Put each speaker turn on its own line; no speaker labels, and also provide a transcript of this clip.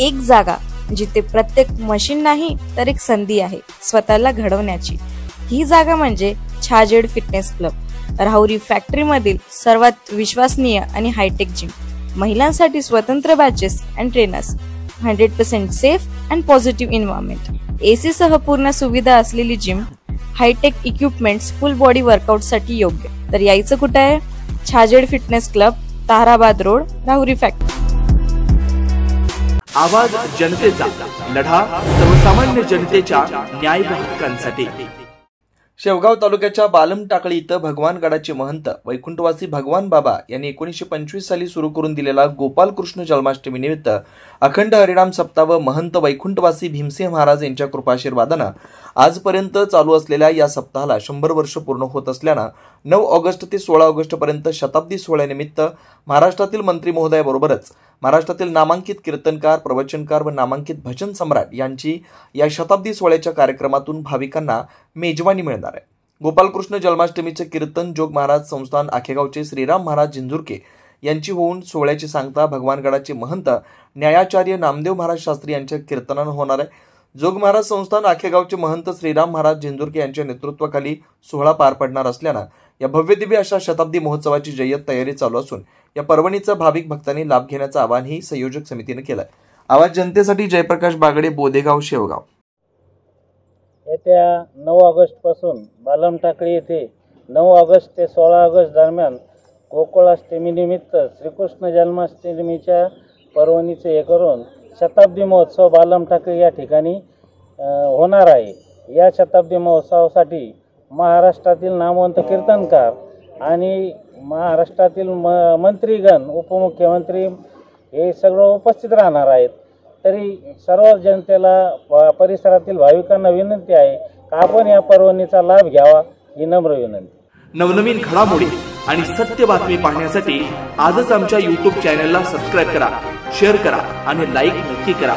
एक जागा जिथे प्रत्येक मशीन नाही तर एक संधी आहे स्वतःला घडवण्याची। ही जागा म्हणजे Chhajed fitness club, Rahuri factory मधील सर्वात विश्वसनीय आणि हायटेक जिम। महिलांसाठी स्वतंत्र batches and trainers, 100% safe and positive environment, AC सह पूर्ण सुविधा असलेली जिम, high tech equipments, full body workout साठी योग्य। तर यायचं कुठे आहे? Chhajed fitness club, Tarabad road, Rahuri factory.
आवाज जनतेचा, लढा सर्वसामान्य जनतेच्या न्याय व हक्कांसाठी। शेवगाव तालुक्याच्या बालमटाकळी इथं भगवानगडाचे महंत वैकुंठवासी भगवान बाबा यांनी 1925 साली सुरू करून दिलेला गोपालकृष्ण जन्माष्टमी निमित्त अखंड हरिनाम सप्ताह व महंत वैकुंठवासी भीमसिंह महाराज यांच्या कृपाशीर्वादानं आजपर्यंत चालू असलेल्या या सप्ताहाला 100 वर्ष पूर्ण होत असल्यानं 9 ऑगस्ट ते 16 ऑगस्ट पर्यंत शताब्दी सोहळ्यानिमित्त महाराष्ट्रातील मंत्री महोदयाबरोबरच महाराष्ट्रातील नामांकित कीर्तनकार, प्रवचनकार व नामांकित भजन सम्राट यांची या शताब्दी सोहळ्याच्या कार्यक्रमातून भाविकांना मेजवानी मिळणार आहे। गोपालकृष्ण जन्माष्टमीचे कीर्तन जोग महाराज संस्थान आखेगावचे श्रीराम महाराज झिंझुरके यांची होऊन सोहळ्याची सांगता भगवानगडाचे महंत न्यायाचार्य नामदेव महाराज शास्त्री यांच्या कीर्तनानं होणार आहे। जोग महाराज संस्थान आखेगावचे महंत श्रीराम महाराज झिंझुरके यांच्या नेतृत्वाखाली सोहळा पार पडणार असल्यानं या भव्यदिव्य अशा शताब्दी महोत्सवाची जय्यत तयारी चालू असून या पर्वणीचा भाविक भक्तांनी लाभ घेण्याचं आवाहनही संयोजक समितीने केलं आहे। आवाज जनतेसाठी जयप्रकाश बागडे, बोदेगाव, शेवगाव।
येत्या 9 ऑगस्ट पासून बालमटाकळी येथे 9 ऑगस्ट ते 16 ऑगस्ट दरम्यान गोकुळाष्टमीनिमित्त श्रीकृष्ण जन्माष्टमीच्या पर्वणीचे हे करून शताब्दी महोत्सव बालमटाकळी या ठिकाणी होणार आहे। या शताब्दी महोत्सवासाठी महाराष्ट्रातील नामवंत कीर्तनकार आणि महाराष्ट्रातील मंत्रीगण, उपमुख्यमंत्री हे सगळं उपस्थित राहणार आहेत। तरी सर्व जनतेला, परिसरातील भाविकांना विनंती आहे की आपण या पर्वणीचा लाभ घ्यावा, ही नम्र विनंती।
नवनवीन घडामोडी आणि सत्य बातमी पाहण्यासाठी आजच आमच्या YouTube चॅनलला सबस्क्राईब करा, शेअर करा आणि लाईक नक्की करा।